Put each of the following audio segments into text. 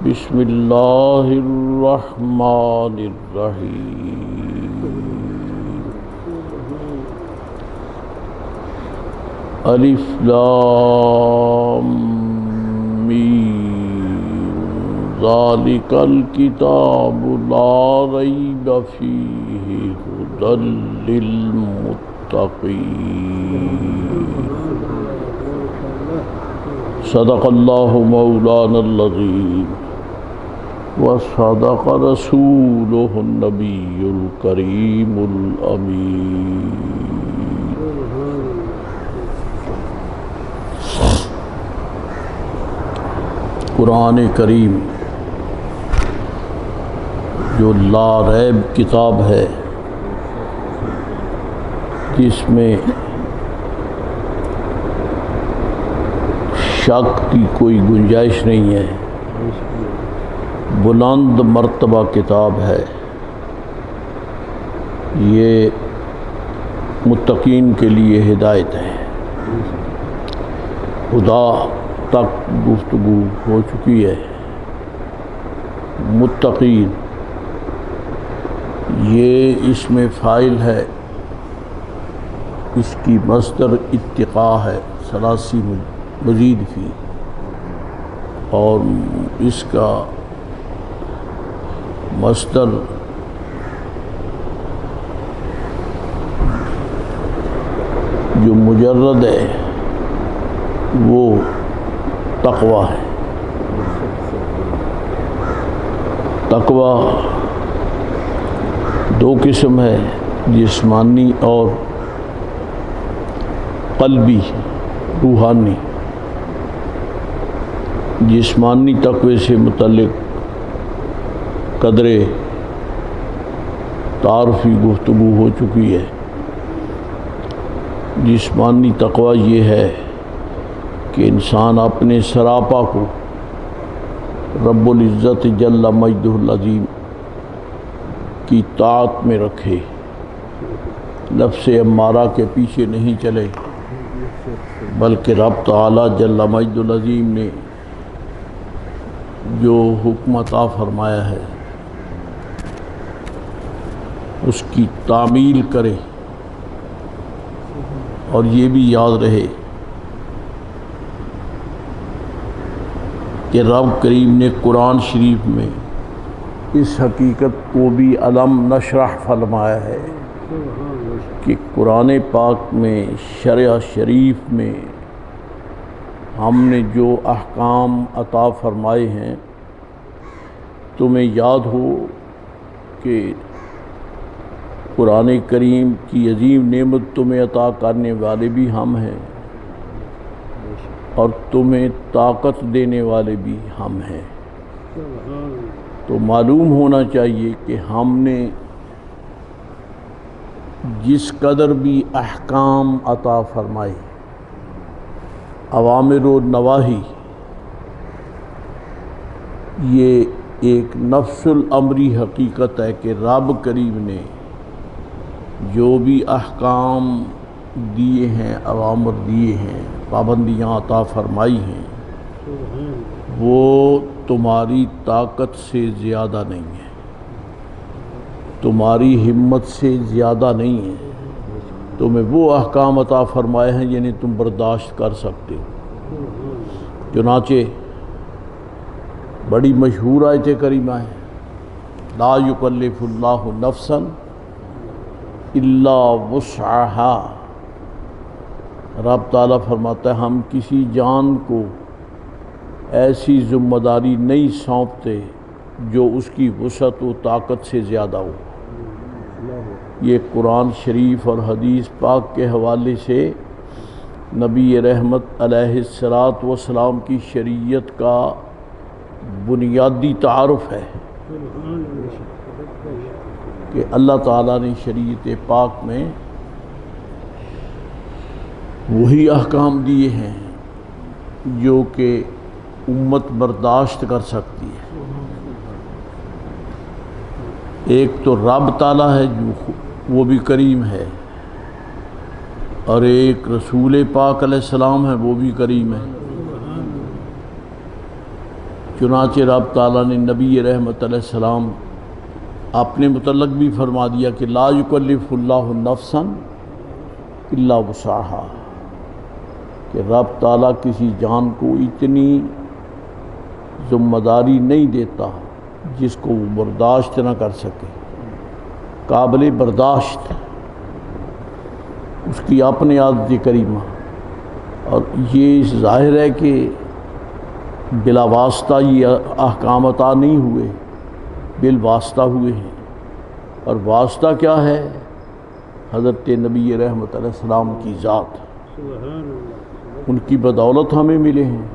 بسم اللہ الرحمن الرحیم الف لام میم ذالک الکتاب لا ریب فیہ ھدی للمتقین صدق اللہ مولانا العظیم وصدق رسولہ النبی الکریم الامین۔ قرآن کریم جو لا ریب کتاب ہے، جس میں شک کی کوئی گنجائش نہیں ہے، بلند مرتبہ کتاب ہے، یہ متقین کے لیے ہدایت ہے۔ خدا تک گفتگو ہو چکی ہے۔ متقین یہ اس میں فاعل ہے، اس کی مصدر اتقاء ہے، ثلاثی مزید فی، اور اس کا مصدر جو مجرد ہے وہ تقویٰ ہے۔ تقویٰ دو قسم ہے، جسمانی اور قلبی، روحانی۔ جسمانی تقوی سے متعلق قدرے تعارفی گفتگو ہو چکی ہے۔ جسمانی تقوی یہ ہے کہ انسان اپنے سراپا کو رب العزت جل مجدہ العظیم کی طاعت میں رکھے، نفس امارہ کے پیچھے نہیں چلے، بلکہ رب تعالی جل مجدہ العظیم نے جو حکم عطا فرمایا ہے اس کی تعمیل کرے۔ اور یہ بھی یاد رہے کہ رب کریم نے قرآن شریف میں اس حقیقت کو بھی علم نشرح فرمایا ہے کہ قرآن پاک میں، شرع شریف میں ہم نے جو احکام عطا فرمائے ہیں، تمہیں یاد ہو کہ قرآن کریم کی عظیم نعمت تمہیں عطا کرنے والے بھی ہم ہیں، اور تمہیں طاقت دینے والے بھی ہم ہیں۔ تو معلوم ہونا چاہیے کہ ہم نے جس قدر بھی احکام عطا فرمائے، اوامر و نواہی، یہ ایک نفس الامری حقیقت ہے کہ رب کریم نے جو بھی احکام دیے ہیں، اوامر دیے ہیں، پابندیاں عطا فرمائی ہیں، وہ تمہاری طاقت سے زیادہ نہیں ہے، تمہاری ہمت سے زیادہ نہیں ہے۔ تمہیں وہ احکام عطا فرمائے ہیں یعنی تم برداشت کر سکتے ہو۔ چنانچہ بڑی مشہور آیت کریمہ ہے، لا یکلف اللہ نفسا الا وسعہا۔ رب تعالیٰ فرماتا ہے ہم کسی جان کو ایسی ذمہ داری نہیں سونپتے جو اس کی وسعت و طاقت سے زیادہ ہو۔ یہ قرآن شریف اور حدیث پاک کے حوالے سے نبی رحمت علیہ السلام کی شریعت کا بنیادی تعارف ہے کہ اللہ تعالیٰ نے شریعت پاک میں وہی احکام دیے ہیں جو کہ امت برداشت کر سکتی ہے۔ ایک تو رب تعالیٰ ہے جو وہ بھی کریم ہے، اور ایک رسول پاک علیہ السلام ہے وہ بھی کریم ہے۔ چنانچہ رب تعالیٰ نے نبی رحمت علیہ السلام اپنے متعلق بھی فرما دیا کہ لا یکلف اللہ نفسا الا وسعہا، کہ رب تعالیٰ کسی جان کو اتنی ذمہ داری نہیں دیتا جس کو وہ برداشت نہ کر سکے، قابل برداشت اس کی اپنے عادت کریمہ۔ اور یہ ظاہر ہے کہ بلا واسطہ یہ احکام عطا نہیں ہوئے، بالواسطہ ہوئے ہیں۔ اور واسطہ کیا ہے؟ حضرت نبی رحمت علیہ السلام کی ذات، ان کی بدولت ہمیں ملے ہیں۔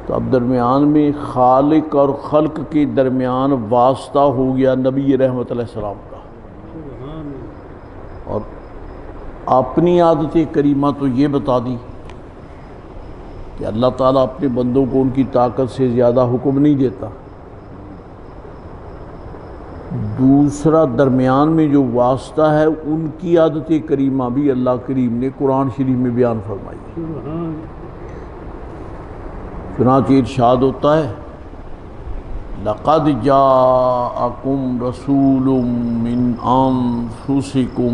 تو اب درمیان میں خالق اور خلق کے درمیان واسطہ ہو گیا نبی رحمت علیہ السلام کا۔ اور اپنی عادت کریمہ تو یہ بتا دی کہ اللہ تعالیٰ اپنے بندوں کو ان کی طاقت سے زیادہ حکم نہیں دیتا۔ دوسرا درمیان میں جو واسطہ ہے ان کی عادت کریمہ بھی اللہ کریم نے قرآن شریف میں بیان فرمائی ہے۔ چنانچہ ارشاد ہوتا ہے لَقَدْ جَاءَكُمْ رَسُولٌ مِّنْ أَنفُسِكُمْ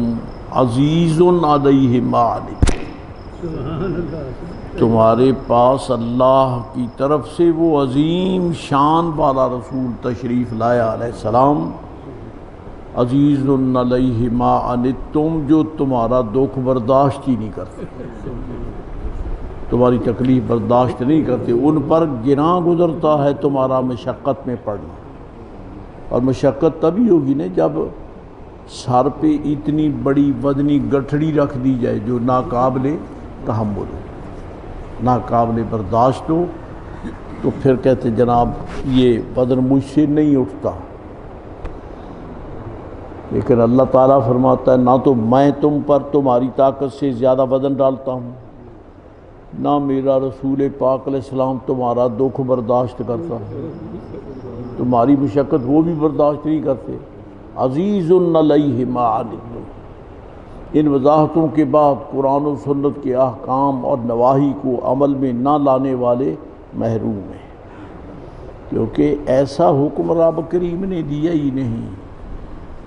عَزِيزٌ عَلَيْهِ مَا عَنِتُّمْ، تمہارے پاس اللہ کی طرف سے وہ عظیم شان والا رسول تشریف لایا علیہ السلام، عزیز علیہ ما عنتم، جو تمہارا دکھ برداشت ہی نہیں کرتے، تمہاری تکلیف برداشت نہیں کرتے، ان پر گراں گزرتا ہے تمہارا مشقت میں پڑنا۔ اور مشقت تبھی ہوگی نا جب سر پہ اتنی بڑی وزنی گٹھڑی رکھ دی جائے جو ناقابل تحمل ہو، ناقابل برداشت ہو، تو پھر کہتے جناب یہ وزن مجھ سے نہیں اٹھتا۔ لیکن اللہ تعالیٰ فرماتا ہے نہ تو میں تم پر تمہاری طاقت سے زیادہ وزن ڈالتا ہوں، نہ میرا رسول پاک علیہ السلام تمہارا دکھ برداشت کرتا ہے، تمہاری مشقت وہ بھی برداشت نہیں کرتے۔ عزیز علیہ ما عنتم، ان وضاحتوں کے بعد قرآن و سنت کے احکام اور نواہی کو عمل میں نہ لانے والے محروم ہیں، کیونکہ ایسا حکم رب کریم نے دیا ہی نہیں،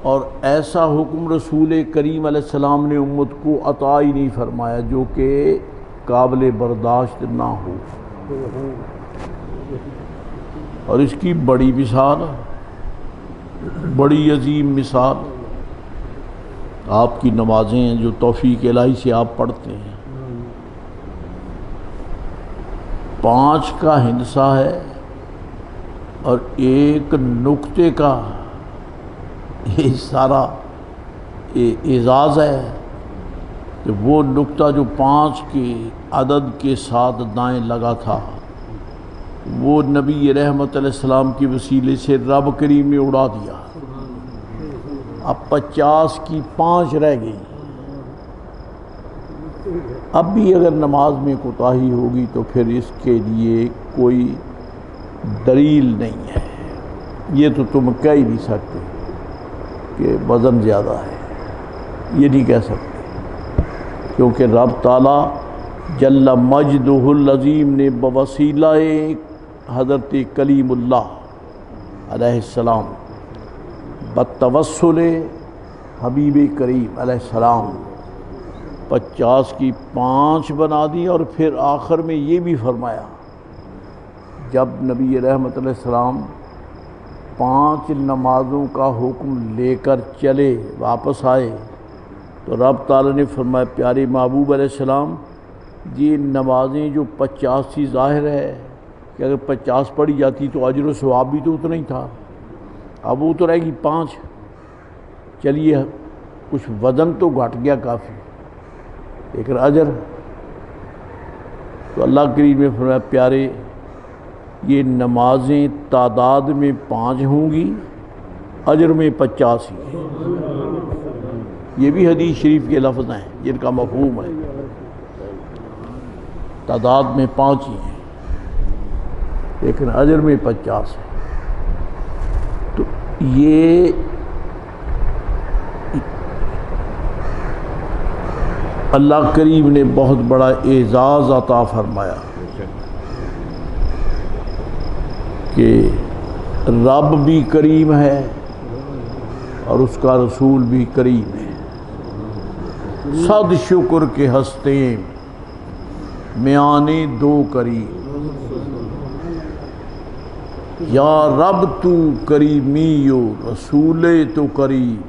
اور ایسا حکم رسول کریم علیہ السلام نے امت کو عطا ہی نہیں فرمایا جو کہ قابل برداشت نہ ہو۔ اور اس کی بڑی مثال، بڑی عظیم مثال آپ کی نمازیں ہیں جو توفیق الہی سے آپ پڑھتے ہیں، 5 کا ہندسہ ہے اور 1 نقطے کا یہ سارا اعزاز ہے کہ وہ نقطہ جو 5 کے عدد کے ساتھ دائیں لگا تھا وہ نبی رحمت علیہ السلام کی وسیلے سے رب کریم نے اڑا دیا۔ اب 50 کی 5 رہ گئی، اب بھی اگر نماز میں کوتاہی ہوگی تو پھر اس کے لیے کوئی دلیل نہیں ہے، یہ تو تم کہہ ہی نہیں سکتے کہ وزن زیادہ ہے، یہ نہیں کہہ سکتے، کیونکہ رب تعالیٰ جل مجدہ العظیم نے بوسیلہ حضرت کلیم اللہ علیہ السلام بتوسل حبیب کریم علیہ السلام 50 کی 5 بنا دی، اور پھر آخر میں یہ بھی فرمایا جب نبی رحمت علیہ السلام 5 نمازوں کا حکم لے کر چلے واپس آئے تو رب تعالیٰ نے فرمایا پیارے محبوب علیہ السلام یہ نمازیں جو 50 تھی، ظاہر ہے کہ اگر 50 پڑھی جاتی تو اجر و ثواب بھی تو اتنا ہی تھا، اب وہ تو رہے گی 5، چلیے کچھ وزن تو گھٹ گیا کافی، لیکن اجر تو اللہ کریم نے فرمایا پیارے یہ نمازیں تعداد میں 5 ہوں گی، اجر میں 50 ہی۔ یہ بھی حدیث شریف کے لفظ ہیں جن کا مفہوم ہے، تعداد میں 5 ہی ہیں لیکن اجر میں 50 ہے۔ تو یہ اللہ کریم نے بہت بڑا اعزاز عطا فرمایا۔ کہ رب بھی کریم ہے اور اس کا رسول بھی کریم ہے. صد شکر کے ہستے میانے دو کریم، یا رب تو کریمی و رسول تو کریم.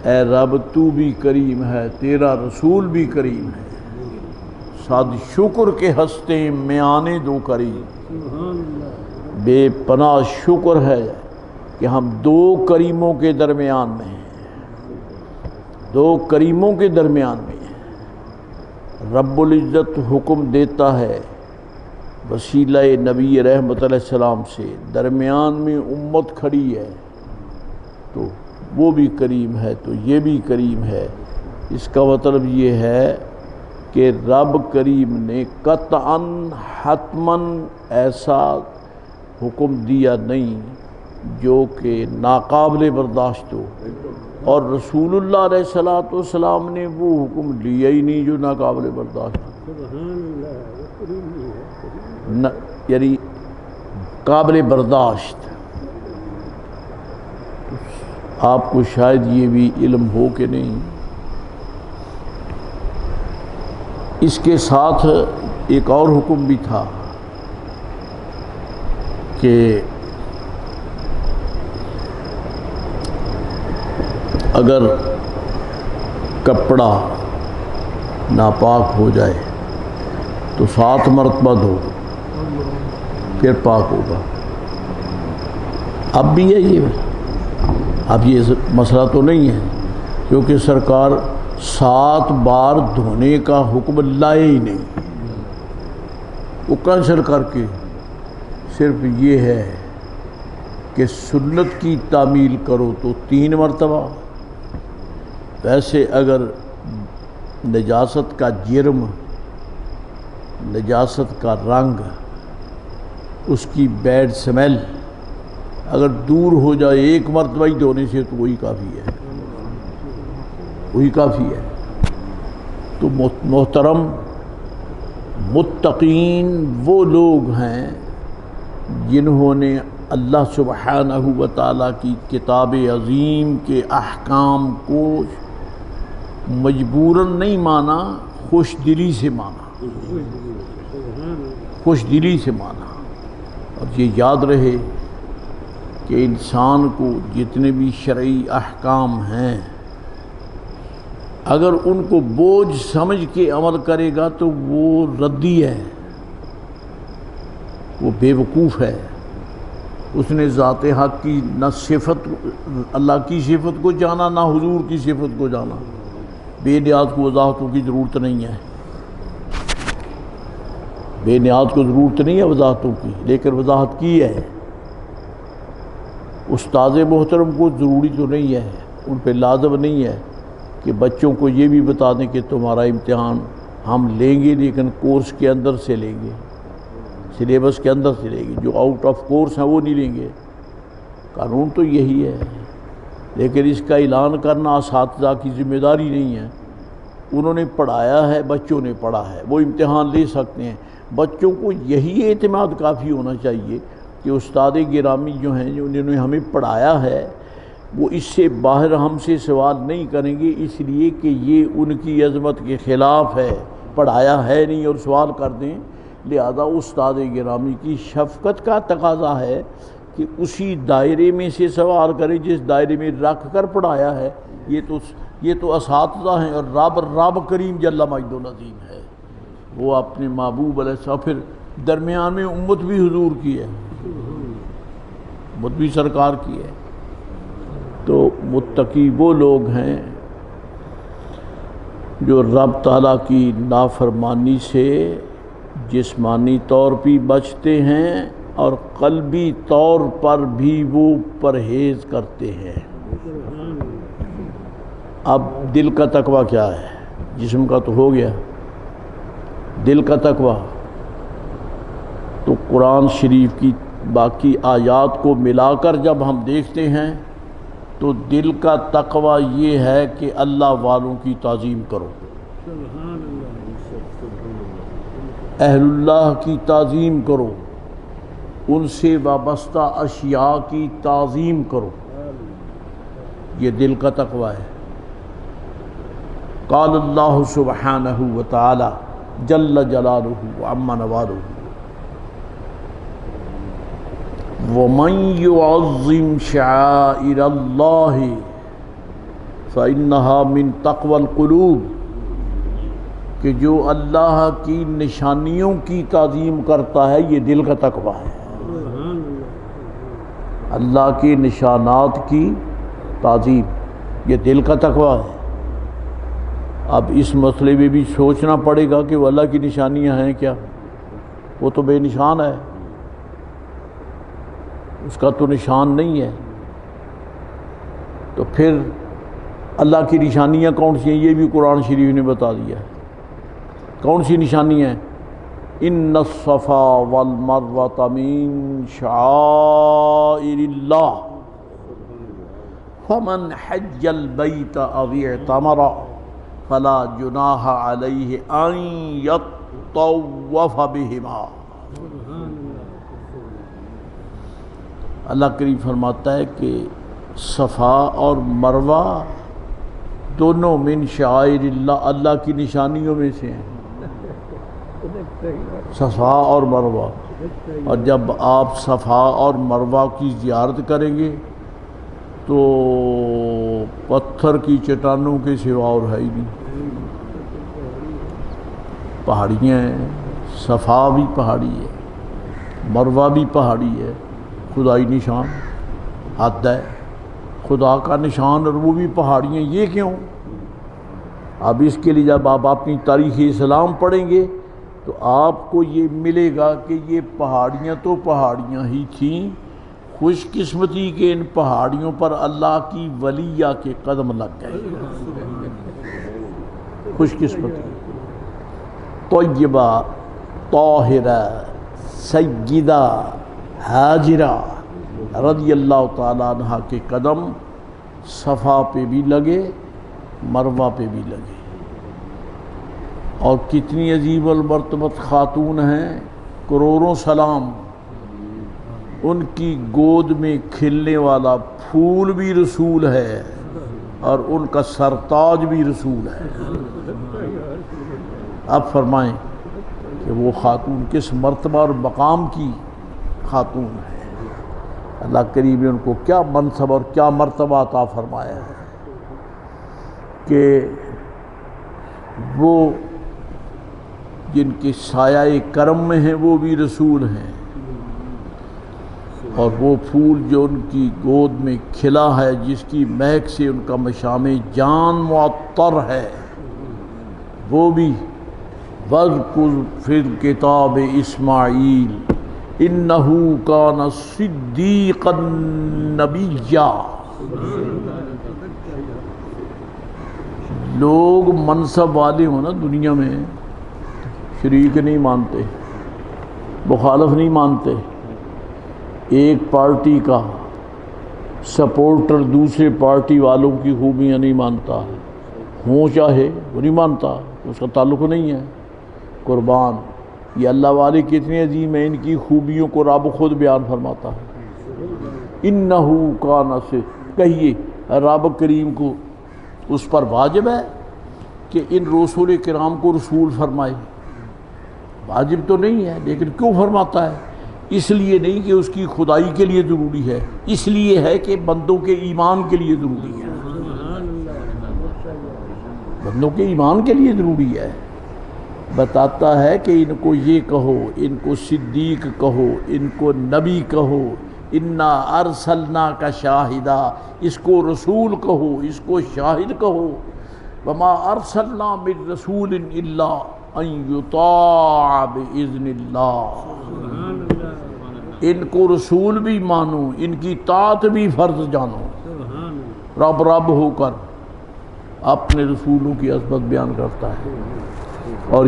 اے رب تو بھی کریم ہے، تیرا رسول بھی کریم ہے. صد شکر کے ہستے میانے دو کریم. بے پناہ شکر ہے کہ ہم دو کریموں کے درمیان میں ہیں، دو کریموں کے درمیان میں ہیں. رب العزت حکم دیتا ہے وسیلہ نبی رحمت علیہ السلام سے، درمیان میں امت کھڑی ہے، تو وہ بھی کریم ہے تو یہ بھی کریم ہے. اس کا مطلب یہ ہے کہ رب کریم نے قطعاً حتماً ایسا حکم دیا نہیں جو کہ ناقابل برداشت ہو، اور رسول اللہ علیہ السلام نے وہ حکم لیا ہی نہیں جو ناقابل برداشت ہو، یعنی قابل برداشت. آپ کو شاید یہ بھی علم ہو کہ نہیں، اس کے ساتھ ایک اور حکم بھی تھا کہ اگر کپڑا ناپاک ہو جائے تو 7 مرتبہ دھو پھر پاک ہوگا. اب بھی ہے یہ، اب یہ مسئلہ تو نہیں ہے کیونکہ سرکار 7 بار دھونے کا حکم لائے ہی نہیں، وہ کینسل کر کے صرف یہ ہے کہ سنت کی تعمیل کرو تو 3 مرتبہ. ویسے اگر نجاست کا جرم، نجاست کا رنگ، اس کی بیڈ سمیل اگر دور ہو جائے 1 مرتبہ ہی دھونے سے تو وہی کافی ہے، وہی کافی ہے. تو محترم متقین وہ لوگ ہیں جنہوں نے اللہ سبحانہ و تعالیٰ کی کتاب عظیم کے احکام کو مجبوراً نہیں مانا، خوش دلی سے مانا، خوش دلی سے مانا. اور یہ یاد رہے کہ انسان کو جتنے بھی شرعی احکام ہیں اگر ان کو بوجھ سمجھ کے عمل کرے گا تو وہ ردی ہے، وہ بے وقوف ہے. اس نے ذات حق کی نہ صفت، اللہ کی صفت کو جانا، نہ حضور کی صفت کو جانا. بے نیاز کو وضاحتوں کی ضرورت نہیں ہے، بے نیاز کو ضرورت نہیں ہے وضاحتوں کی، لیکن وضاحت کی ہے. استاد محترم کو ضروری تو نہیں ہے، ان پہ لازم نہیں ہے کہ بچوں کو یہ بھی بتا دیں کہ تمہارا امتحان ہم لیں گے لیکن کورس کے اندر سے لیں گے، سلیبس کے اندر سے لیں گے، جو آؤٹ آف کورس ہیں وہ نہیں لیں گے. قانون تو یہی ہے، لیکن اس کا اعلان کرنا اساتذہ کی ذمہ داری نہیں ہے. انہوں نے پڑھایا ہے، بچوں نے پڑھا ہے، وہ امتحان لے سکتے ہیں. بچوں کو یہی اعتماد کافی ہونا چاہیے کہ استاد گرامی جو ہیں جنہوں نے ہمیں پڑھایا ہے وہ اس سے باہر ہم سے سوال نہیں کریں گے، اس لیے کہ یہ ان کی عظمت کے خلاف ہے، پڑھایا ہے نہیں اور سوال کر دیں. لہذا استاد گرامی کی شفقت کا تقاضا ہے کہ اسی دائرے میں سے سوال کریں جس دائرے میں رکھ کر پڑھایا ہے. یہ تو اساتذہ ہیں، اور رب کریم جل مجدہ العظیم ہے، وہ اپنے محبوب علیہ السلام. پھر درمیان میں امت بھی حضور کی ہے، امت بھی سرکار کی ہے. تو متقی وہ لوگ ہیں جو رب تعالیٰ کی نافرمانی سے جسمانی طور پہ بچتے ہیں اور قلبی طور پر بھی وہ پرہیز کرتے ہیں. اب دل کا تقویٰ کیا ہے؟ جسم کا تو ہو گیا، دل کا تقویٰ تو قرآن شریف کی باقی آیات کو ملا کر جب ہم دیکھتے ہیں تو دل کا تقویٰ یہ ہے کہ اللہ والوں کی تعظیم کرو، اہل اللہ کی تعظیم کرو، ان سے وابستہ اشیاء کی تعظیم کرو، یہ دل کا تقوی ہے۔ قال اللہ سبحانہ وتعالی جل جلالہ وعم نوالہ وَمَن يُعَظِّمْ شَعَائِرَ اللَّهِ فَإِنَّهَا مِن تَقْوَى الْقُلُوبِ، کہ جو اللہ کی نشانیوں کی تعظیم کرتا ہے یہ دل کا تقوی ہے۔ اللہ کے نشانات کی تعظیم یہ دل کا تقوی ہے۔ اب اس مسئلے میں بھی سوچنا پڑے گا کہ وہ اللہ کی نشانیاں ہیں کیا؟ وہ تو بے نشان ہے، اس کا تو نشان نہیں ہے، تو پھر اللہ کی نشانیاں کون سی ہیں یہ بھی قرآن شریف نے بتا دیا ہے۔ کون سی نشانیاں ہیں؟ ان الصفا والمروۃ من شعائر اللہ فمن حج البیت او اعتمر فلا جناح علیہ ان یطوف بہما۔ اللہ کریم فرماتا ہے کہ صفا اور مروہ دونوں من شعائر اللہ، اللہ کی نشانیوں میں سے ہیں، صفا اور مروہ۔ اور جب آپ صفا اور مروہ کی زیارت کریں گے تو پتھر کی چٹانوں کے سوا اور ہے ہی نہیں، پہاڑیاں ہیں، صفا بھی پہاڑی ہے، مروہ بھی پہاڑی ہے، خدائی نشان حد ہے، خدا کا نشان اور وہ بھی پہاڑیاں، یہ کیوں؟ اب اس کے لیے جب آپ اپنی تاریخ اسلام پڑھیں گے تو آپ کو یہ ملے گا کہ یہ پہاڑیاں تو پہاڑیاں ہی تھیں، خوش قسمتی کہ ان پہاڑیوں پر اللہ کی ولیہ کے قدم لگ گئے، خوش قسمتی۔ طیبہ، طاہرہ، سیدہ ہاجرہ رضی اللہ تعالیٰ عنہ کے قدم صفا پہ بھی لگے، مروہ پہ بھی لگے۔ اور کتنی عظیم المرتبت خاتون ہیں، کروڑوں سلام، ان کی گود میں کھلنے والا پھول بھی رسول ہے اور ان کا سرتاج بھی رسول ہے۔ اب فرمائیں کہ وہ خاتون کس مرتبہ اور مقام کی خاتون ہے، اللہ کریم نے ان کو کیا منصب اور کیا مرتبہ عطا فرمایا ہے کہ وہ جن کے سایہ کرم میں ہیں وہ بھی رسول ہیں، اور وہ پھول جو ان کی گود میں کھلا ہے جس کی مہک سے ان کا مشام جان معطر ہے وہ بھی۔ وَاذْكُرْ فِي الْكِتَابِ اسماعیل اِنَّهُ كَانَ صِدِّيقًا نَبِيًّا۔ لوگ منصب والے ہوں نا دنیا میں، شریک نہیں مانتے، مخالف نہیں مانتے، ایک پارٹی کا سپورٹر دوسرے پارٹی والوں کی خوبیاں نہیں مانتا، ہوں چاہے وہ نہیں مانتا، اس کا تعلق نہیں ہے۔ قربان، یہ اللہ والے کتنے عظیم ہیں، ان کی خوبیوں کو رب خود بیان فرماتا ہے۔ انہو کان سے کہیے رب کریم کو اس پر واجب ہے کہ ان رسول کرام کو رسول فرمائے؟ واجب تو نہیں ہے، لیکن کیوں فرماتا ہے؟ اس لیے نہیں کہ اس کی خدائی کے لیے ضروری ہے، اس لیے ہے کہ بندوں کے ایمان کے لیے ضروری ہے، بندوں کے ایمان کے لیے ضروری ہے۔ بتاتا ہے کہ ان کو یہ کہو، ان کو صدیق کہو، ان کو نبی کہو، انا ارسلناک شاہدا، اس کو رسول کہو، اس کو شاہد کہو۔ وما ارسلنا من رسول الا ان یطاع باذن اللہ، ان کو رسول بھی مانو، ان کی طاعت بھی فرض جانو۔ رب رب ہو کر اپنے رسولوں کی عظمت بیان کرتا ہے۔ اور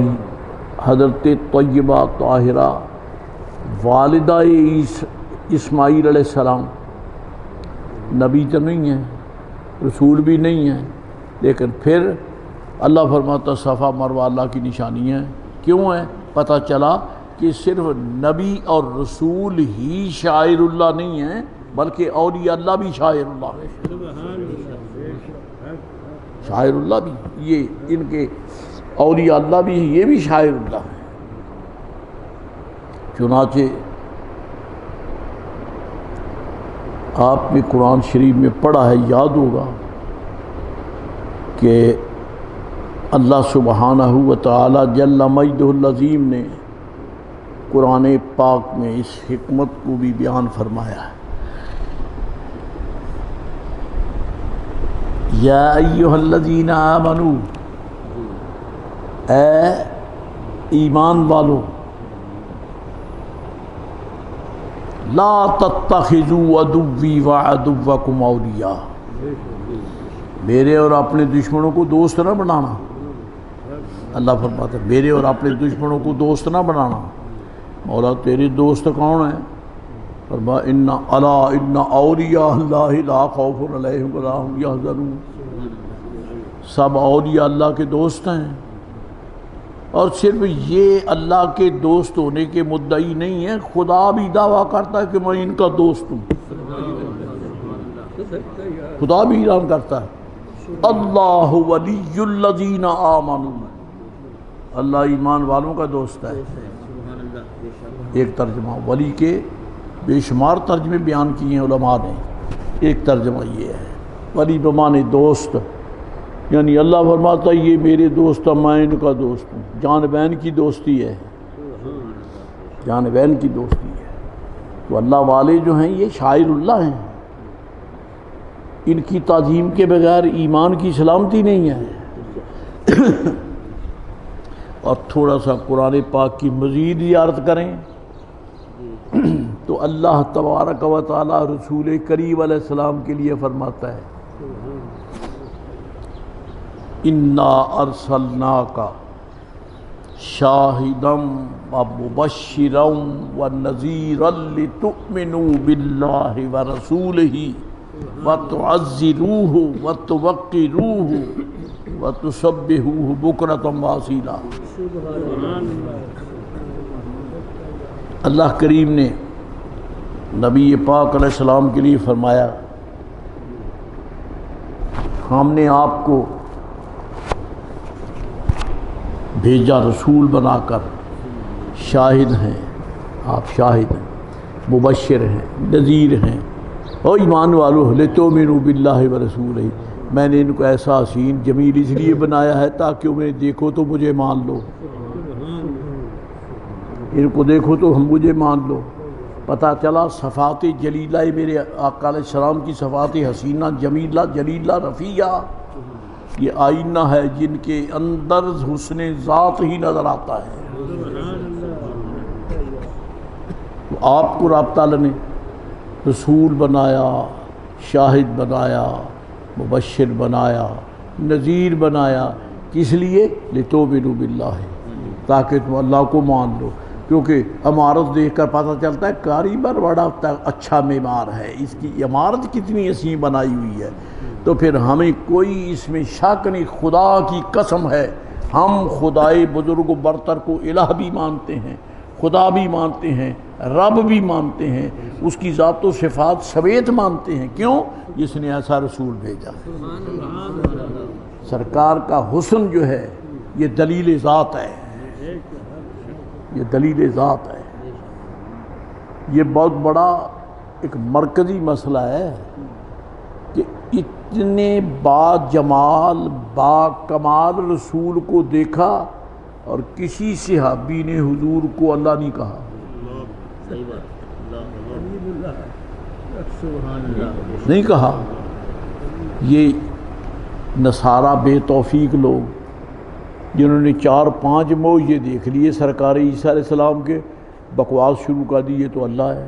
حضرت طیبہ طاہرہ والدہ اسماعیل علیہ السلام نبی تو نہیں ہیں، رسول بھی نہیں ہیں، لیکن پھر اللہ فرماتا صفا مروہ اللہ کی نشانیاں ہیں۔ کیوں ہیں؟ پتہ چلا کہ کہ صرف نبی اور رسول ہی شاعر اللہ نہیں ہیں بلکہ اولیاء اللہ بھی شاعر اللہ ہیں. شاعر اللہ بھی، یہ ان کے اولیاء اللہ بھی ہیں، یہ بھی شاعر اللہ ہیں. چنانچہ آپ نے قرآن شریف میں پڑھا ہے، یاد ہوگا کہ اللہ سبحانہ و تعالی جل مجدہ العظیم نے قرآن پاک میں اس حکمت کو بھی بیان فرمایا ہے. یا ایھا الذین آمنوا، اے ایمان والو، لا تتخذوا عدوی وعدوکم اولیاء، میرے اور اپنے دشمنوں کو دوست نہ بنانا. اللہ فرماتا ہے میرے اور اپنے دشمنوں کو دوست نہ بنانا. مولا تیرے دوست کون ہیں؟ فرمایا ان اولیاء اللہ لا خوف علیہم ولا هم یحزنون، سب اولیاء اللہ کے دوست ہیں. اور صرف یہ اللہ کے دوست ہونے کے مدعی نہیں ہیں، خدا بھی دعویٰ کرتا ہے کہ میں ان کا دوست ہوں. خدا بھی اعلان کرتا ہے اللہ ولی الذین آمنوا، اللہ ایمان والوں کا دوست ہے. ایک ترجمہ ولی کے بے شمار ترجمے بیان کیے ہیں علماء نے. ایک ترجمہ یہ ہے ولی بمعنی دوست، یعنی اللہ فرماتا ہے یہ میرے دوست ہیں، میں ان کا دوست ہوں. جان بین کی دوستی ہے، جان بین کی دوستی ہے. تو اللہ والے جو ہیں یہ شاعر اللہ ہیں، ان کی تعظیم کے بغیر ایمان کی سلامتی نہیں ہے. اور تھوڑا سا قرآن پاک کی مزید زیارت کریں تو اللہ تبارک و تعالی رسول کریم علیہ السلام کے لیے فرماتا ہے انا ارسلناک شاہدا ومبشرا ونذیرا لتؤمنوا باللہ ورسولہ وتعزروہ وتوقروہ وتسبحوہ بکرۃ واصیلا. اللہ کریم نے نبی پاک علیہ السلام کے لیے فرمایا ہم نے آپ کو بھیجا رسول بنا کر، شاہد ہیں، آپ شاہد ہیں، مبشر ہیں، نذیر ہیں. او ایمان والو لتؤمنوا باللہ ورسولہ، میں نے ان کو ایسا حسین جمیل اس لیے بنایا ہے تاکہ انہیں دیکھو تو مجھے مان لو، ان کو دیکھو تو ہم مجھے مان لو. پتہ چلا صفات جلیلہ میرے آقا علیہ السلام کی صفات حسینہ جمیلہ جلیلہ رفیعہ یہ آئینہ ہے جن کے اندر حسن ذات ہی نظر آتا ہے. آپ کو رب تعالیٰ نے رسول بنایا، شاہد بنایا، مبشر بنایا، نذیر بنایا. کس لیے؟ لتؤمنوا باللہ، تاکہ تم اللہ کو مان لو. کیونکہ عمارت دیکھ کر پتہ چلتا ہے کاریگر بڑا اچھا معمار ہے، اس کی عمارت کتنی حسین بنائی ہوئی ہے. تو پھر ہمیں کوئی اس میں شک نہیں، خدا کی قسم ہے ہم خدائے بزرگ و برتر کو الہ بھی مانتے ہیں، خدا بھی مانتے ہیں، رب بھی مانتے ہیں، اس کی ذات و صفات سمیت مانتے ہیں. کیوں؟ جس نے ایسا رسول بھیجا. سرکار کا حسن جو ہے یہ دلیل ذات ہے، یہ دلیل ذات ہے. یہ بہت بڑا ایک مرکزی مسئلہ ہے کہ اتنے با جمال با کمال رسول کو دیکھا اور کسی صحابی نے حضور کو اللہ نہیں کہا. نہیں کہا. یہ نصارہ بے توفیق لوگ جنہوں نے 4-5 معجزے دیکھ لیے سرکار عیسیٰ علیہ السلام کے، بکواس شروع کر دی یہ تو اللہ ہے،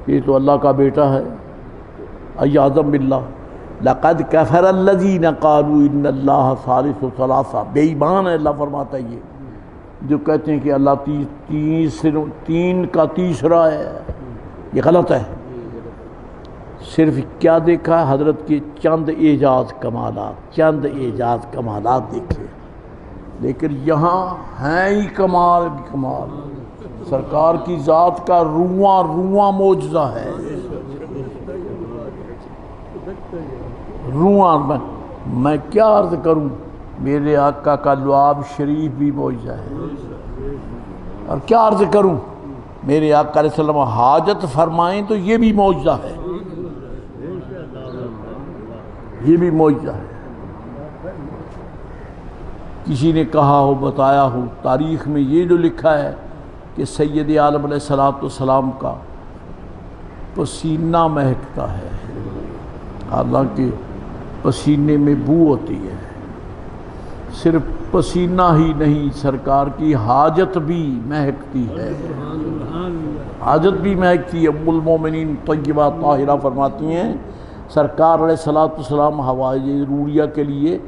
یہ تو اللہ کا بیٹا ہے. اعوذ باللہ لقد کفر الذین قالوا ان اللہ ثالث ثلاثہ. بے ایمان ہے اللہ فرماتا ہے یہ جو کہتے ہیں کہ اللہ تین کا تیسرا ہے، یہ غلط ہے. صرف کیا دیکھا؟ حضرت کے چند اعجاز کمالات، چند اعجاز کمالات دیکھے. لیکن یہاں ہیں ہی کمال کمال، سرکار کی ذات کا رواں رواں معجزہ ہے، رواں میں کیا عرض کروں، میرے آقا کا لعاب شریف بھی معجزہ ہے، اور کیا عرض کروں، میرے آقا علیہ السلام حاجت فرمائیں تو یہ بھی معجزہ ہے، یہ بھی معجزہ ہے۔ کسی نے کہا ہو، بتایا ہو، تاریخ میں یہ جو لکھا ہے کہ سید عالم علیہ السلام کا پسینہ مہکتا ہے، حالانکہ پسینے میں بو ہوتی ہے، صرف پسینہ ہی نہیں، سرکار کی حاجت بھی مہکتی ہے، حاجت بھی مہکتی ہے۔ ام المومنین طیبہ طاہرہ فرماتی ہیں سرکار علیہ السلام حوائج ضروریہ کے لیے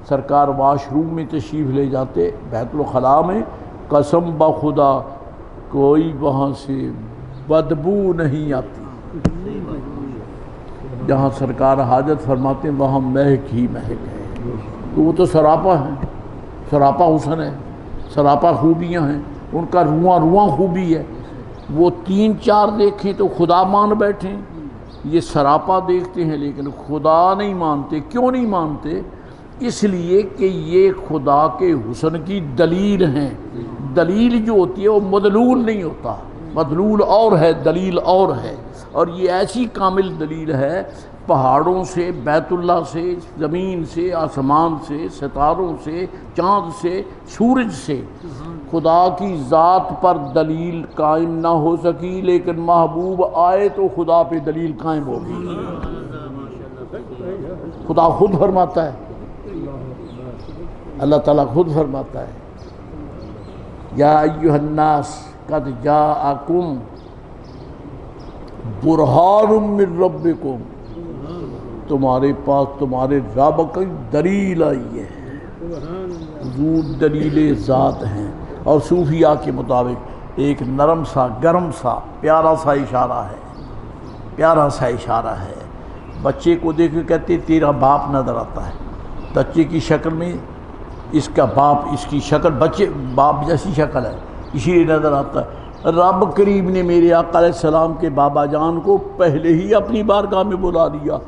سرکار واش روم میں تشریف لے جاتے، بیت الخلاء میں، قسم بخدا کوئی وہاں سے بدبو نہیں آتی، جہاں سرکار حاجت فرماتے ہیں وہاں مہک ہی مہک ہے، تو وہ تو سراپا ہیں، سراپا حسن ہے، سراپا خوبیاں ہیں، ان کا رواں رواں خوبی ہے۔ وہ تین چار دیکھیں تو خدا مان بیٹھیں، یہ سراپا دیکھتے ہیں لیکن خدا نہیں مانتے۔ کیوں نہیں مانتے؟ اس لیے کہ یہ خدا کے حسن کی دلیل ہیں، دلیل جو ہوتی ہے وہ مدلول نہیں ہوتا، مدلول اور ہے، دلیل اور ہے، اور یہ ایسی کامل دلیل ہے، پہاڑوں سے، بیت اللہ سے، زمین سے، آسمان سے، ستاروں سے، چاند سے، سورج سے، خدا کی ذات پر دلیل قائم نہ ہو سکی، لیکن محبوب آئے تو خدا پہ دلیل قائم ہوگی۔ خدا خود فرماتا ہے، اللہ تعالیٰ خود فرماتا ہے، یا ایھا الناس قد جاءکم برہان من ربکم، تمہارے پاس تمہارے رب کی دلیل آئی ہے، حضور دلیل ذات ہیں۔ اور صوفیاء کے مطابق ایک نرم سا، گرم سا، پیارا سا اشارہ ہے، پیارا سا اشارہ ہے۔ بچے کو دیکھ کے کہتے تیرا باپ نظر آتا ہے، بچے کی شکل میں اس کا باپ، اس کی شکل بچے باپ جیسی شکل ہے، اسی لیے نظر آتا ہے۔ رب کریم نے میرے آقا علیہ السلام کے بابا جان کو پہلے ہی اپنی بارگاہ میں بلا لیا،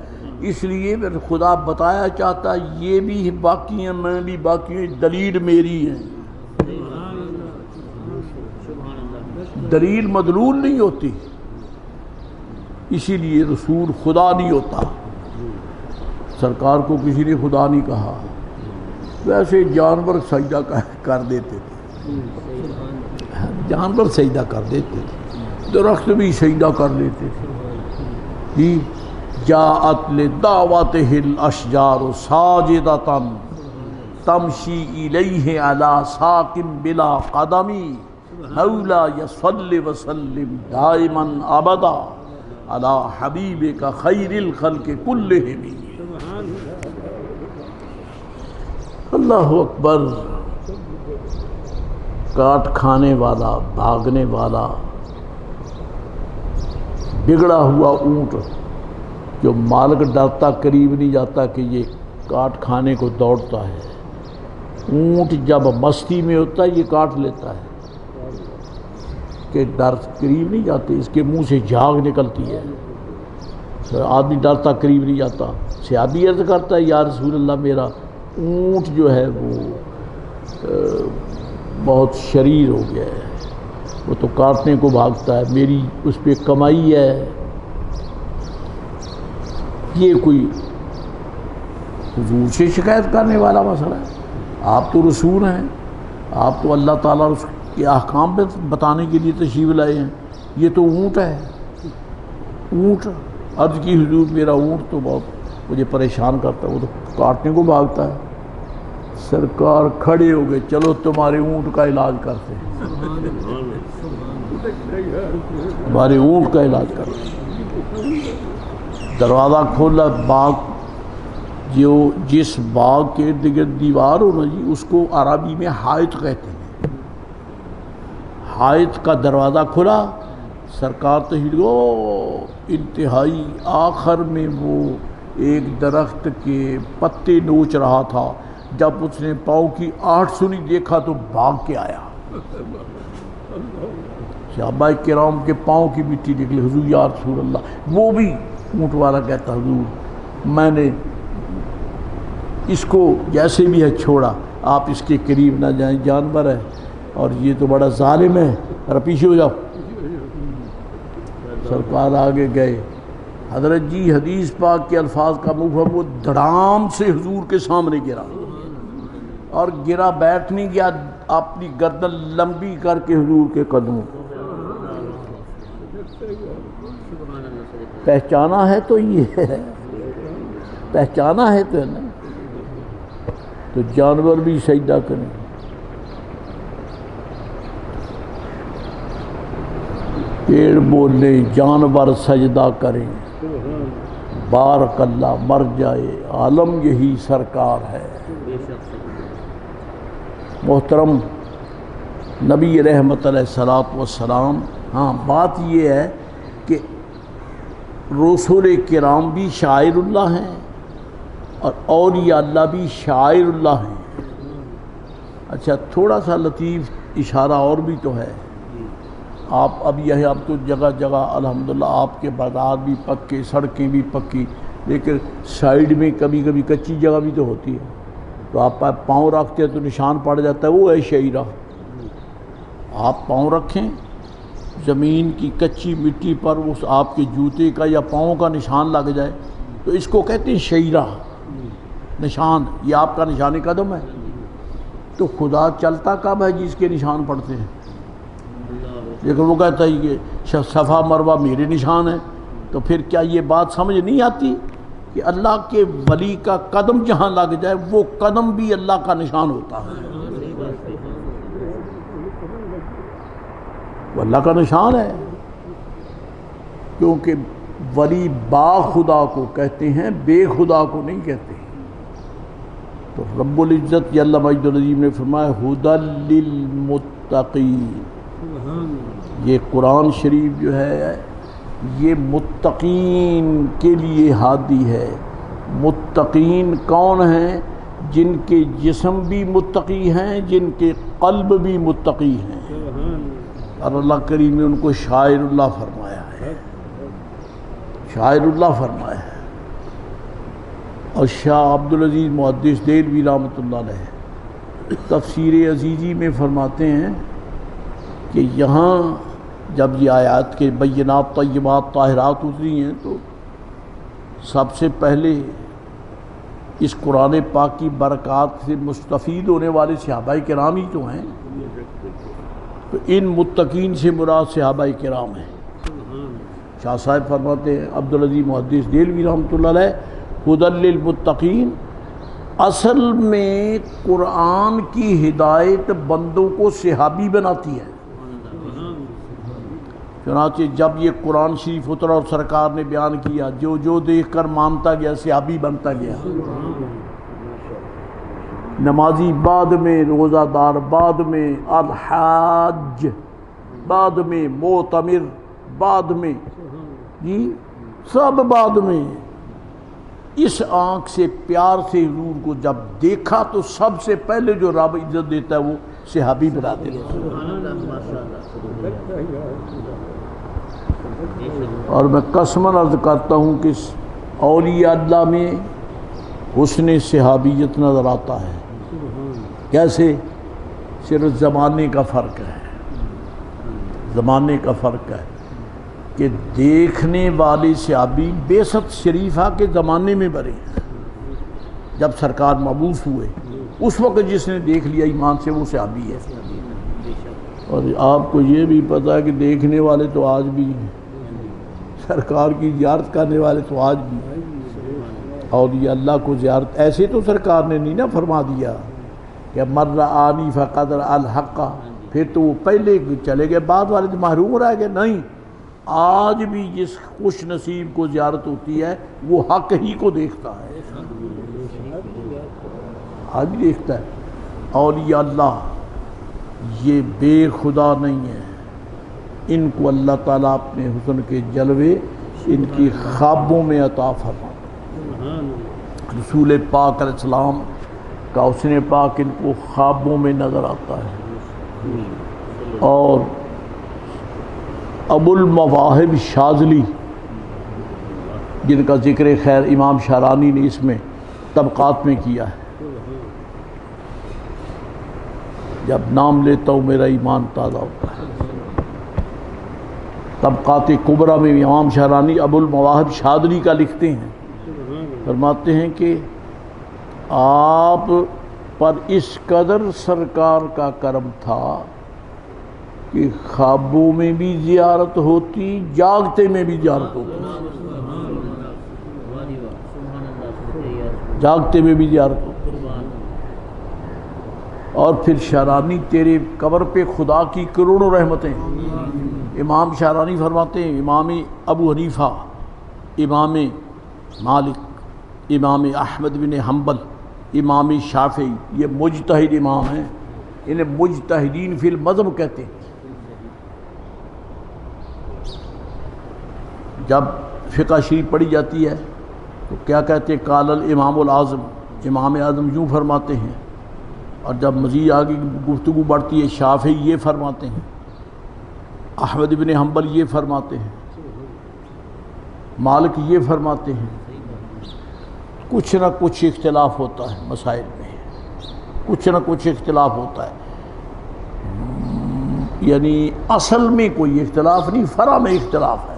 اس لیے خدا بتایا چاہتا یہ بھی باقی ہیں، میں بھی باقی ہیں، دلیل میری ہے۔ دلیل مدلول نہیں ہوتی، اسی لیے رسول خدا نہیں ہوتا، سرکار کو کسی نے خدا نہیں کہا، ویسے جانور سجدہ کر دیتے تھے، جانور سجدہ کر دیتے تھے، درخت بھی سجدہ کر لیتے تھے۔ جاءت لدعوتہ الاشجار ساجدۃ تمشی الیہ علی ساق بلا قدم، مولاي صل وسلم دائما ابدا علی حبیبک خیر الخلق کلہم۔ اللہ اکبر۔ کاٹ کھانے والا، بھاگنے والا، بگڑا ہوا اونٹ جو مالک ڈرتا قریب نہیں جاتا کہ یہ کاٹ کھانے کو دوڑتا ہے، اونٹ جب مستی میں ہوتا ہے یہ کاٹ لیتا ہے کہ ڈر قریب نہیں جاتے، اس کے منہ سے جھاگ نکلتی ہے، آدمی ڈرتا قریب نہیں جاتا۔ صحابی عرض کرتا ہے یا رسول اللہ میرا اونٹ جو ہے وہ بہت شریر ہو گیا ہے، وہ تو کاٹنے کو بھاگتا ہے، میری اس پہ کمائی ہے۔ یہ کوئی حضور سے شکایت کرنے والا مسئلہ ہے؟ آپ تو رسول ہیں، آپ تو اللہ تعالیٰ کے احکام پہ بتانے کے لیے تشریف لائے ہیں، یہ تو اونٹ ہے، اونٹ۔ عرض کی حضور میرا اونٹ تو بہت مجھے پریشان کرتا ہے، وہ تو کاٹنے کو بھاگتا ہے۔ سرکار کھڑے ہو گئے، چلو تمہارے اونٹ کا علاج کرتے ہیں، تمہارے اونٹ کا علاج کرتے ہیں۔ دروازہ کھولا، باغ جو جس باغ کے ارد گرد دیوار ہو نا جی، اس کو عربی میں حائط کہتے ہیں۔ حائط کا دروازہ کھلا، سرکار تشریف، انتہائی آخر میں وہ ایک درخت کے پتے نوچ رہا تھا، جب اس نے پاؤں کی آہٹ سنی دیکھا تو بھاگ کے آیا. صحابہ کرام کے پاؤں کی مٹی نکلی. حضور یا رسول اللہ. وہ بھی اونٹ والا کہتا حضور میں نے اس کو جیسے بھی ہے چھوڑا, آپ اس کے قریب نہ جائیں, جانور ہے اور یہ تو بڑا ظالم ہے, ذرا پیچھے ہو جاؤ. سرکار آگے گئے. حضرت جی حدیث پاک کے الفاظ کا مفہوم, وہ دھڑام سے حضور کے سامنے گرا, اور گرا بیٹھ نہیں گیا, اپنی گردن لمبی کر کے حضور کے قدموں. پہچانا ہے تو یہ ہے, پہچانا ہے تو ہے نا. تو جانور بھی سجدہ کریں. پیڑ بولے, جانور سجدہ کریں. بارک اللہ مر جائے, عالم یہی سرکار ہے. محترم نبی رحمت علیہ الصلوۃ والسلام. ہاں بات یہ ہے کہ رسول کرام بھی شاعر اللہ ہیں اور اولیاء اللہ بھی شاعر اللہ ہیں. اچھا تھوڑا سا لطیف اشارہ اور بھی تو ہے. آپ اب یہ اب تو جگہ جگہ الحمدللہ آپ کے بازار بھی پکے, سڑکیں بھی پکی, لیکن سائیڈ میں کبھی کبھی کچی جگہ بھی تو ہوتی ہے. تو آپ پاؤں رکھتے ہیں تو نشان پڑ جاتا ہے, وہ ہے شعیرہ. آپ پاؤں رکھیں زمین کی کچی مٹی پر, اس آپ کے جوتے کا یا پاؤں کا نشان لگ جائے تو اس کو کہتے ہیں شعیرہ, نشان. یہ آپ کا نشان قدم ہے. تو خدا چلتا کب ہے جس کے نشان پڑتے ہیں. لیکن وہ کہتا ہے کہ صفا مروہ میرے نشان ہیں. تو پھر کیا یہ بات سمجھ نہیں آتی کہ اللہ کے ولی کا قدم جہاں لگ جائے وہ قدم بھی اللہ کا نشان ہوتا ہے, وہ اللہ کا نشان ہے. کیونکہ ولی با خدا کو کہتے ہیں, بے خدا کو نہیں کہتے. تو رب العزت جل مجد العظیم نے فرمایا ھدی للمتقین. یہ قرآن شریف جو ہے یہ متقین کے لیے ہادی ہے. متقین کون ہیں؟ جن کے جسم بھی متقی ہیں, جن کے قلب بھی متقی ہیں. اور اللہ کریم نے ان کو شاعر اللہ فرمایا ہے, شاعر اللہ فرمایا ہے. اور شاہ عبدالعزیز محدث دہلوی رحمۃ اللہ علیہ تفسیر عزیزی میں فرماتے ہیں کہ یہاں جب یہ آیات کے بینات طیبات طاہرات اتری ہیں تو سب سے پہلے اس قرآن پاک کی برکات سے مستفید ہونے والے صحابہ کرام ہی تو ہیں. تو ان متقین سے مراد صحابہ کرام ہیں. شاہ صاحب فرماتے ہیں عبدالعزیز محدث دہلوی رحمۃ اللہ علیہ ھدی للمتقین, اصل میں قرآن کی ہدایت بندوں کو صحابی بناتی ہے. چنانچہ جب یہ قرآن شریف اترا اور سرکار نے بیان کیا, جو جو دیکھ کر مانتا گیا صحابی بنتا گیا. نمازی بعد میں, روزہ دار بعد میں, الحاج بعد میں, معتمر بعد میں, جی سب بعد میں. اس آنکھ سے پیار سے حضور کو جب دیکھا تو سب سے پہلے جو رب عزت دیتا ہے وہ صحابی بناتے ہیں. اور میں قسماً عرض کرتا ہوں کہ اولیاء اللہ میں حسن صحابیت نظر آتا ہے. کیسے؟ صرف زمانے کا فرق ہے, زمانے کا فرق ہے کہ دیکھنے والے صحابی بعثت شریفہ کے زمانے میں بڑے ہیں. جب سرکار مبعوث ہوئے اس وقت جس نے دیکھ لیا ایمان سے وہ صحابی ہے. اور آپ کو یہ بھی پتہ ہے کہ دیکھنے والے تو آج بھی ہیں, سرکار کی زیارت کرنے والے تو آج بھی ہیں. اور یہ اللہ کو زیارت ایسے تو سرکار نے نہیں نا فرما دیا کہ مر رآنی فقد رأى الحق, پھر تو وہ پہلے چلے گئے, بعد والے تو محروم رہ گئے. نہیں, آج بھی جس خوش نصیب کو زیارت ہوتی ہے وہ حق ہی کو دیکھتا ہے, آج بھی دیکھتا ہے. اولیاء اللہ یہ بے خدا نہیں ہے, ان کو اللہ تعالیٰ اپنے حسن کے جلوے ان کی خوابوں میں عطا فرماتا. رسول پاک علیہ السلام حسن پاک ان کو خوابوں میں نظر آتا ہے. اور ابو المواہب شاذلی جن کا ذکر خیر امام شارانی نے اس میں طبقات میں کیا ہے، جب نام لیتا ہوں میرا ایمان تازہ ہوتا ہے. طبقات کبریٰ میں امام شارانی ابو المواہب شاذلی کا لکھتے ہیں، فرماتے ہیں کہ آپ پر اس قدر سرکار کا کرم تھا کہ خوابوں میں بھی زیارت ہوتی، جاگتے میں بھی زیارت ہوتی، جاگتے میں بھی زیارت ہوتی. اور پھر شارانی تیرے قبر پہ خدا کی کروڑوں رحمتیں. امام شارانی فرماتے ہیں امام ابو حنیفہ، امام مالک، امام احمد بن حنبل، امام شافعی یہ مجتہد امام ہیں، انہیں مجتہدین فی المذہب کہتے ہیں. جب فقہ شریف پڑھی جاتی ہے تو کیا کہتے ہیں؟ قال الامام العظم، امام اعظم یوں فرماتے ہیں. اور جب مزید آگے گفتگو بڑھتی ہے شافعی یہ فرماتے ہیں، احمد بن حنبل یہ فرماتے ہیں، مالک یہ فرماتے ہیں. کچھ نہ کچھ اختلاف ہوتا ہے مسائل میں، کچھ نہ کچھ اختلاف ہوتا ہے. یعنی اصل میں کوئی اختلاف نہیں، فرع میں اختلاف ہے.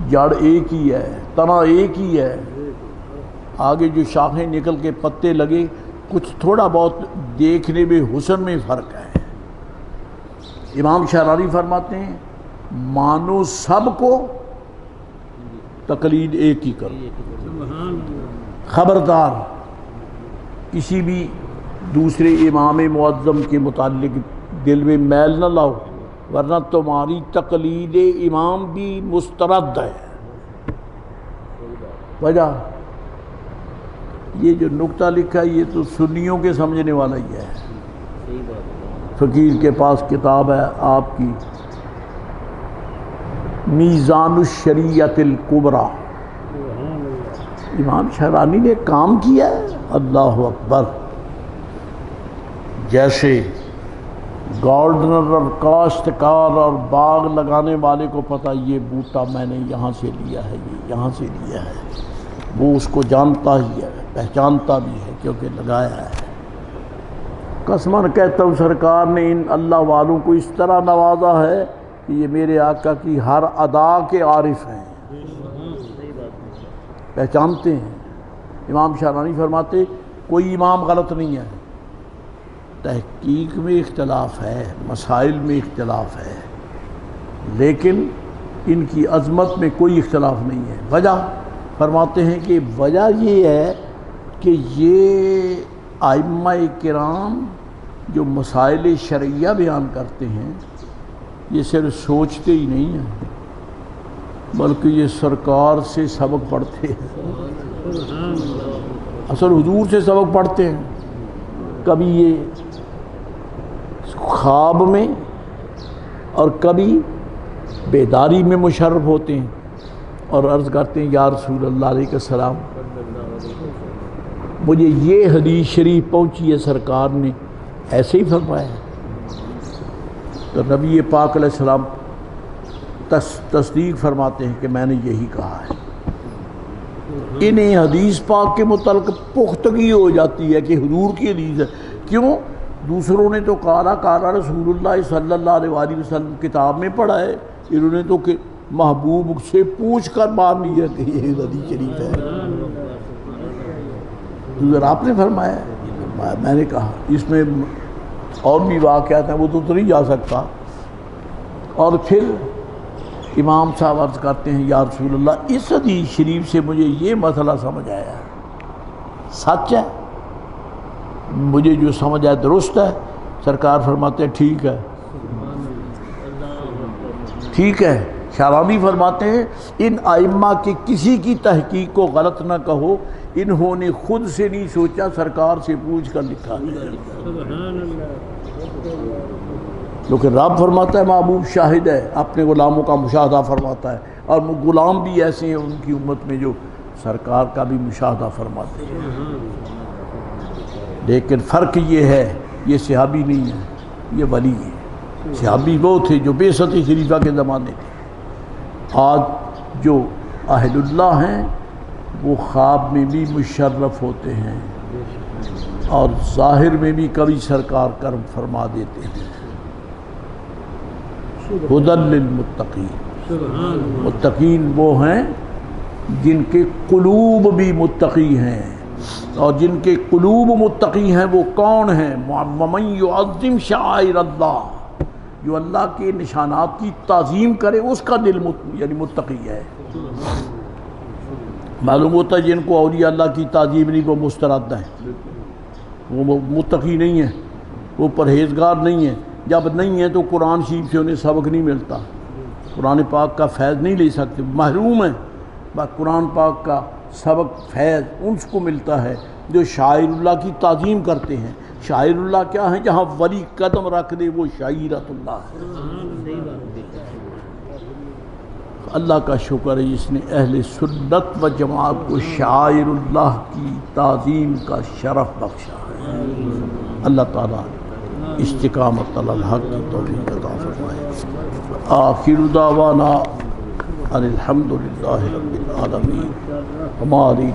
جڑ ایک ہی ہے، تنا ایک ہی ہے، آگے جو شاخیں نکل کے پتے لگے کچھ تھوڑا بہت دیکھنے میں حسن میں فرق ہے. امام شارانی فرماتے ہیں مانو سب کو، تقلید ایک ہی کرو. خبردار کسی بھی دوسرے امام معظم کے متعلق دل میں میل نہ لاؤ، ورنہ تمہاری تقلید امام بھی مسترد ہے. وجہ یہ جو نکتہ لکھا ہے یہ تو سنیوں کے سمجھنے والا ہی ہے. فقیر کے پاس کتاب ہے آپ کی میزان الشریعت الکبریٰ، امام شارانی نے کام کیا ہے. اللہ اکبر. جیسے گارڈنر اور کاشتکار اور باغ لگانے والے کو پتہ یہ بوٹا میں نے یہاں سے لیا ہے، یہ یہاں سے لیا ہے، وہ اس کو جانتا ہی ہے، پہچانتا بھی ہے کیونکہ لگایا ہے. قسماً کہتا ہوں سرکار نے ان اللہ والوں کو اس طرح نوازا ہے کہ یہ میرے آقا کی ہر ادا کے عارف ہیں، پہچانتے ہیں. امام شارانی فرماتے کوئی امام غلط نہیں ہے، تحقیق میں اختلاف ہے، مسائل میں اختلاف ہے، لیکن ان کی عظمت میں کوئی اختلاف نہیں ہے. وجہ فرماتے ہیں کہ وجہ یہ ہے کہ یہ ائمہ کرام جو مسائل شرعیہ بیان کرتے ہیں یہ صرف سوچتے ہی نہیں ہیں بلکہ یہ سرکار سے سبق پڑھتے ہیں، اصل حضور سے سبق پڑھتے ہیں. کبھی یہ خواب میں اور کبھی بیداری میں مشرف ہوتے ہیں اور عرض کرتے ہیں یا رسول اللہ علیہ السلام مجھے یہ حدیث شریف پہنچی ہے سرکار نے ایسے ہی فرمایا ہے. تو نبی پاک علیہ السلام تصدیق فرماتے ہیں کہ میں نے یہی کہا ہے. انہیں حدیث پاک کے متعلق پختگی ہو جاتی ہے کہ حضور کی حدیث ہے. کیوں؟ دوسروں نے تو کالا رسول اللہ صلی اللہ علیہ وآلہ وسلم کتاب میں پڑھا ہے، انہوں نے تو کہ محبوب سے پوچھ کر مان لیا کہ یہ حدیث شریف ہے. حضور آپ نے فرمایا ہے، میں نے کہا اس میں اور بھی واقعات ہیں وہ تو نہیں جا سکتا. اور پھر امام صاحب عرض کرتے ہیں یا رسول اللہ اس حدیث شریف سے مجھے یہ مسئلہ سمجھ آیا، سچ ہے، مجھے جو سمجھ آیا درست ہے. سرکار فرماتے ہیں ٹھیک ہے، ٹھیک ہے. شارانی فرماتے ہیں ان ائمہ کے کسی کی تحقیق کو غلط نہ کہو، انہوں نے خود سے نہیں سوچا، سرکار سے پوچھ کر لکھا ہے. کیونکہ رب فرماتا ہے محبوب شاہد ہے، اپنے غلاموں کا مشاہدہ فرماتا ہے، اور غلام بھی ایسے ہیں ان کی امت میں جو سرکار کا بھی مشاہدہ فرماتے ہیں. لیکن فرق یہ ہے یہ صحابی نہیں ہے، یہ ولی ہے۔ صحابی وہ تھے جو بعثت شریفہ کے زمانے تھے۔ آج جو اہل اللہ ہیں وہ خواب میں بھی مشرف ہوتے ہیں اور ظاہر میں بھی کبھی سرکار کرم فرما دیتے ہیں۔ ہدی للمتقین، متقین وہ ہیں جن کے قلوب بھی متقی ہیں، اور جن کے قلوب متقی ہیں وہ کون ہیں؟ ومن یعظم شعائر اللہ، جو اللہ کے نشانات کی تعظیم کرے اس کا دل یعنی متقی ہے۔ معلوم ہوتا ہے جن کو اولیاء اللہ کی تعظیم نہیں وہ مسترد ہیں، وہ متقی نہیں ہیں، وہ پرہیزگار نہیں ہیں۔ جب نہیں ہیں تو قرآن شریف سے انہیں سبق نہیں ملتا، قرآن پاک کا فیض نہیں لے سکتے، محروم ہیں۔ بس قرآن پاک کا سبق فیض ان کو ملتا ہے جو شاعر اللہ کی تعظیم کرتے ہیں۔ شاعر اللہ کیا ہیں؟ جہاں ولی قدم رکھ دے وہ شاعرۃ اللہ ہے۔ اللہ کا شکر ہے جس نے اہل سنت و جماعت کو شاعر اللہ کی تعظیم کا شرف بخشا ہے۔ اللہ تعالیٰ استقامت علی الحق کی توفیق عطا فرمائے۔ آخر دعوانا ان الحمد للہ رب العالمین۔ ہماری